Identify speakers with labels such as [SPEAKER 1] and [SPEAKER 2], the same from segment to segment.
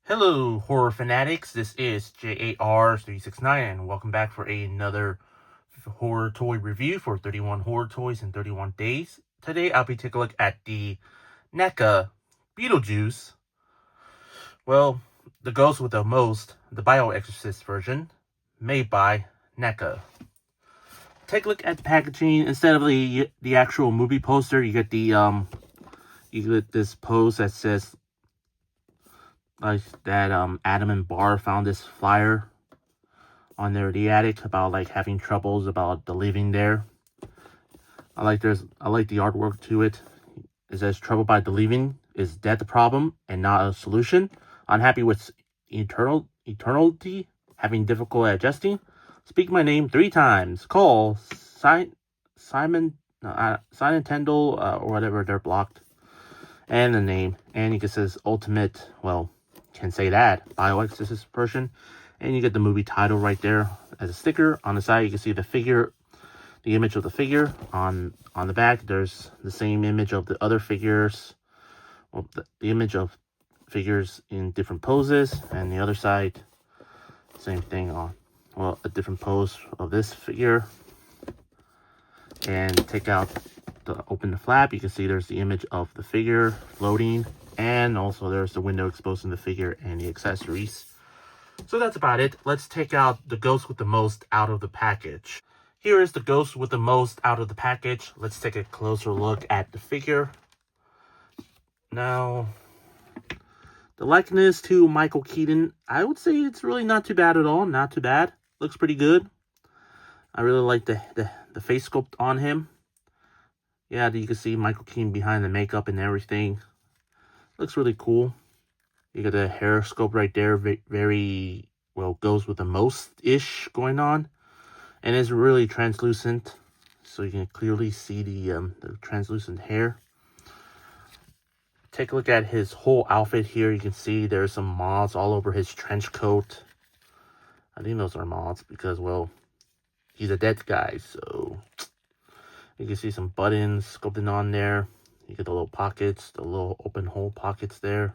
[SPEAKER 1] Hello, horror fanatics. This is J.A.R. 369, and welcome back for another horror toy review for 31 horror toys in 31 days. Today, I'll be taking a look at the NECA Beetlejuice. Well, the ghost with the most, the Bio-Exorcist version, made by NECA. Take a look at the packaging. Instead of the actual movie poster, you get the you get this post that says like that Adam and Bar found this flyer on the attic about like having troubles about the living there. I like the artwork to it. It says trouble by the living is death the problem and not a solution. Unhappy with eternity, having difficulty adjusting. Speak my name 3 times. Call Simon Tendall or whatever, they're blocked. And the name. And you can says ultimate, well, can say that, Bio-Exorcist version. And you get the movie title right there as a sticker. On the side, you can see the figure, the image of the figure. On the back, there's the same image of the other figures. Well, the image of figures in different poses. And the other side, same thing on, well, a different pose of this figure. And open the flap, you can see there's the image of the figure floating. And also there's the window exposing the figure and the accessories. So that's about it. Let's take out the ghost with the most out of the package. Here is the ghost with the most out of the package. Let's take a closer look at the figure. Now, the likeness to Michael Keaton, I would say it's really not too bad at all. Not too bad. Looks pretty good. I really like the face sculpt on him. Yeah, you can see Michael Keaton behind the makeup and everything. Looks really cool. You got the hair sculpt right there. Very well, goes with the most-ish going on. And it's really translucent. So you can clearly see the translucent hair. Take a look at his whole outfit here. You can see there's some moths all over his trench coat. I think those are moths because, well, he's a dead guy. So you can see some buttons sculpted on there. You get the little pockets, the little open hole pockets there.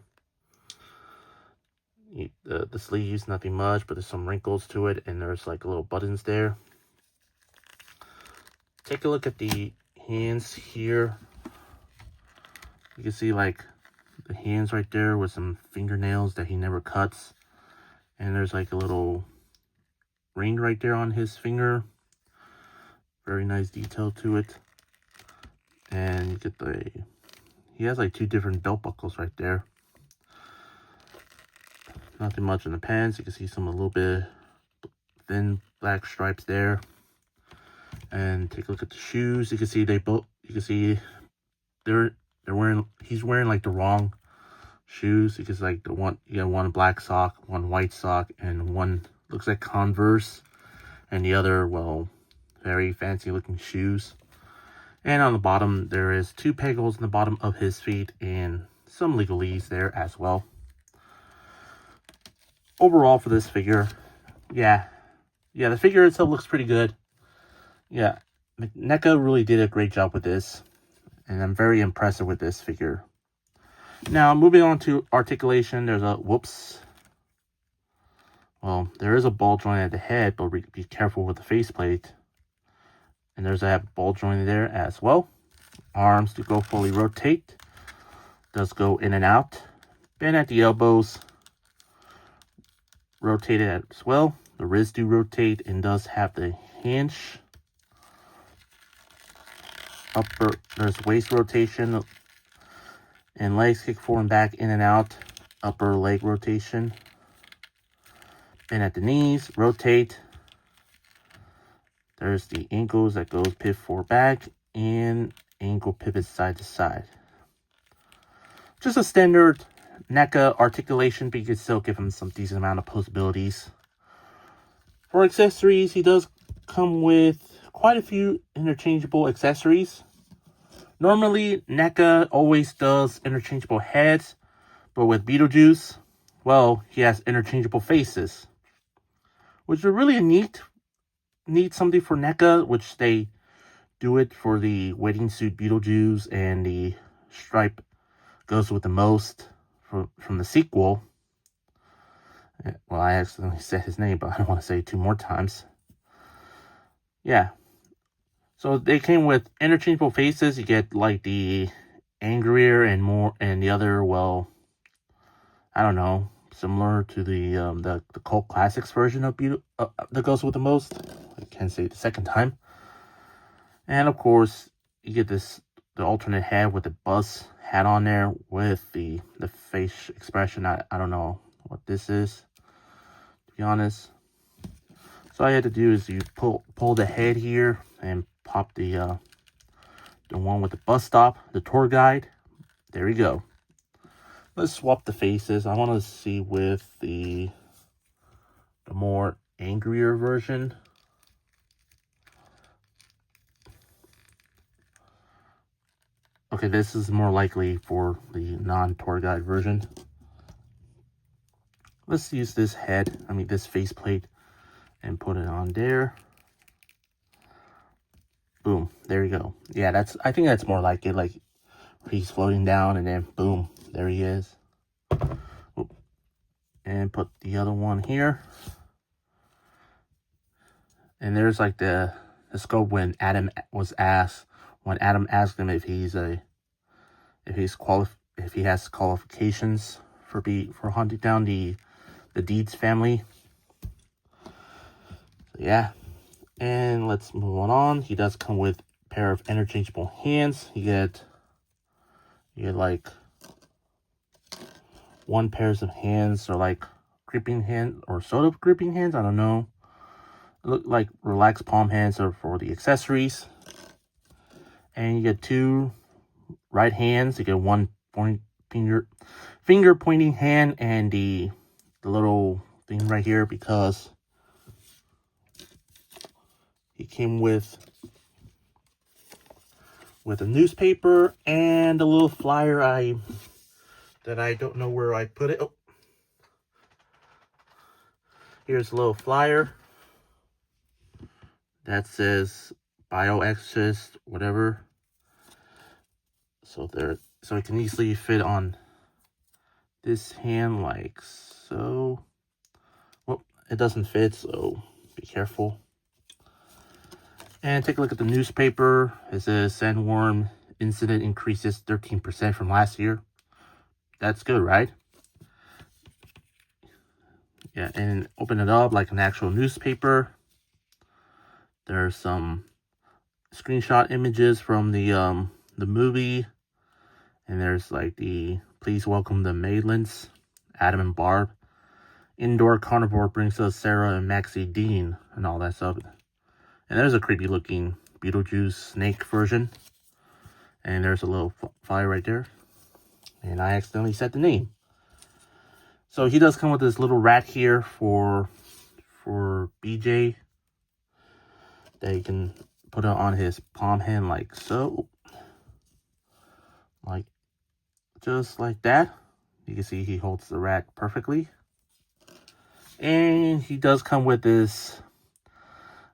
[SPEAKER 1] The sleeves, nothing much, but there's some wrinkles to it, and there's like little buttons there. Take a look at the hands here. You can see like the hands right there with some fingernails that he never cuts. And there's like a little ring right there on his finger. Very nice detail to it. And you get he has like 2 different belt buckles right there. Nothing much in the pants. You can see some a little bit thin black stripes there. And take a look at the shoes. You can see he's wearing like the wrong shoes. Because like you got one black sock, one white sock, and one looks like Converse, and the other, well, very fancy looking shoes. And on the bottom, there is 2 peg holes in the bottom of his feet and some legalese there as well. Overall for this figure, yeah, the figure itself looks pretty good. Yeah, NECA really did a great job with this, and I'm very impressed with this figure. Now, moving on to articulation, there's a, whoops. Well, there is a ball joint at the head, but be careful with the faceplate. And there's a ball joint there as well. Arms to go fully rotate. Does go in and out. Bend at the elbows. Rotated as well. The wrists do rotate and does have the hinge. There's waist rotation. And legs kick forward and back, in and out. Upper leg rotation. Bend at the knees. Rotate. There's the ankles that goes pivot forward back and ankle pivot side to side. Just a standard NECA articulation, but you can still give him some decent amount of posabilities. For accessories, he does come with quite a few interchangeable accessories. Normally, NECA always does interchangeable heads, but with Beetlejuice, well, he has interchangeable faces, which is really a neat something for NECA, which they do it for the wedding suit Beetlejuice and the stripe goes with the most from the sequel. Well, I accidentally said his name, but I don't want to say it 2 more times. Yeah. So they came with interchangeable faces. You get like the angrier and more, and the other, well, I don't know, similar to the cult classics version of the Ghost with the Most. I can't say it the second time. And of course, you get the alternate head with the buzz hat on there with the face expression. I don't know what this is, to be honest. So all you have to do is you pull the head here and pop the one with the bus stop, the tour guide. There you go. Let's swap the faces. I want to see with the more angrier version. Okay, this is more likely for the non-tour guide version. Let's use this this faceplate, and put it on there. Boom, there you go. Yeah, I think that's more like it, like he's floating down and then boom, there he is. And put the other one here. And there's like the scope when Adam asked him if he has qualifications for hunting down the Deeds family. So yeah. And let's move on. He does come with a pair of interchangeable hands. You get like 1 pairs of hands, or like gripping hands, or sort of gripping hands. I don't know. It look like relaxed palm hands are for the accessories. And you get 2 right hands. You get 1 finger pointing hand, and the little thing right here, because he came with a newspaper and a little flyer that I don't know where I put it. Oh, here's a little flyer that says Bio-Exorcist, whatever. So it can easily fit on this hand like so. Well, it doesn't fit, so be careful. And take a look at the newspaper. It says sandworm incident increases 13% from last year. That's good, right? Yeah, and open it up like an actual newspaper. There's some screenshot images from the movie. And there's like the please welcome the Maitlands, Adam and Barb. Indoor carnivore brings us Sarah and Maxie Dean and all that stuff. And there's a creepy looking Beetlejuice snake version. And there's a little fire right there. And I accidentally said the name. So he does come with this little rat here for BJ. That he can put it on his palm hand like so. Like, just like that. You can see he holds the rat perfectly. And he does come with this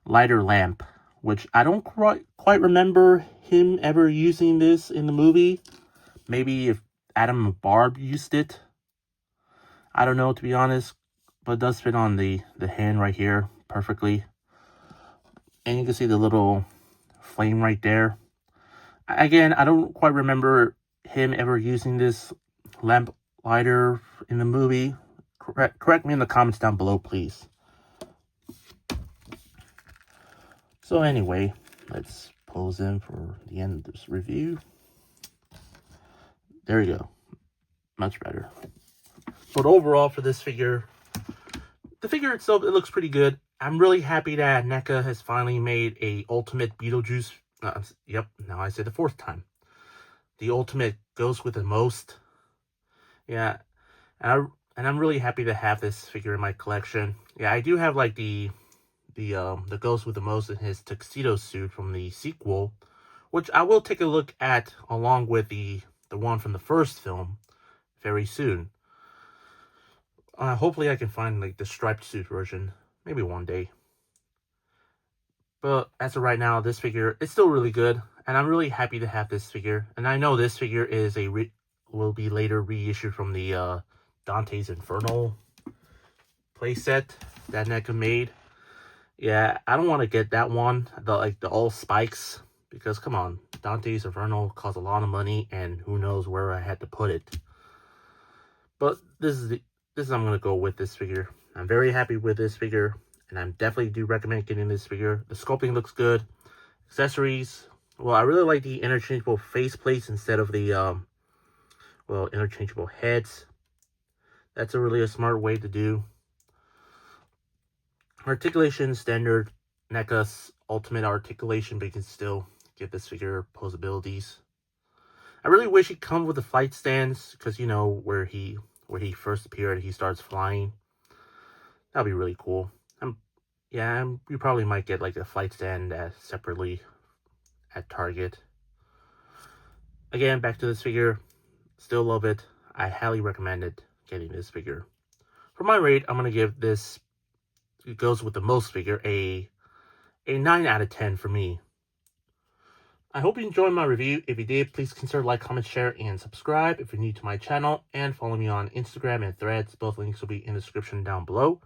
[SPEAKER 1] lighter lamp, which I don't quite remember him ever using this in the movie. Maybe if Adam and Barb used it. I don't know, to be honest. But it does fit on the hand right here perfectly. And you can see the little flame right there. Again, I don't quite remember him ever using this lamp lighter in the movie. Correct me in the comments down below, please. So anyway, let's pose in for the end of this review. There you go. Much better. But overall, for this figure, the figure itself, it looks pretty good. I'm really happy that NECA has finally made a Ultimate Beetlejuice. Yep, now I say the 4th time. The Ultimate Ghost with the Most. Yeah, and I'm really happy to have this figure in my collection. Yeah, I do have like the Ghost with the Most in his tuxedo suit from the sequel, which I will take a look at along with the one from the first film very soon. Hopefully I can find like the striped suit version, maybe one day. But as of right now, this figure is still really good, and I'm really happy to have this figure. And I know this figure is will be later reissued from the Dante's Inferno playset that NECA made. Yeah, I don't want to get that one, the all spikes, because come on, Dante's Inferno cost a lot of money, and who knows where I had to put it. But this is I'm gonna go with this figure. I'm very happy with this figure, and I definitely do recommend getting this figure. The sculpting looks good. Accessories, well, I really like the interchangeable face plates instead of the interchangeable heads. That's a smart way to do. Articulation, standard NECA's ultimate articulation, but you can still give this figure posabilities. I really wish he'd come with the flight stands, because you know where he first appeared, he starts flying. That'd be really cool. You probably might get like a flight stand separately at Target. Again, back to this figure. Still love it. I highly recommend getting this figure. For my rate, I'm gonna give this, it goes with the most figure, a 9 out of 10 for me. I hope you enjoyed my review. If you did, please consider like, comment, share, and subscribe if you're new to my channel, and follow me on Instagram and Threads. Both links will be in the description down below.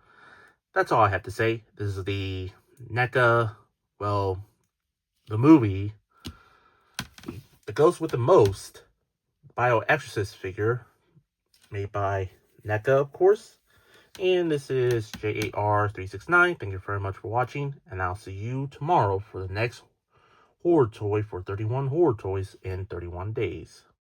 [SPEAKER 1] That's all I have to say. This is the NECA, well, the movie that goes with the most Bio-Exorcist figure, made by NECA, of course. And this is J.A.R. 369. Thank you very much for watching, and I'll see you tomorrow for the next horror toy for 31 horror toys in 31 days.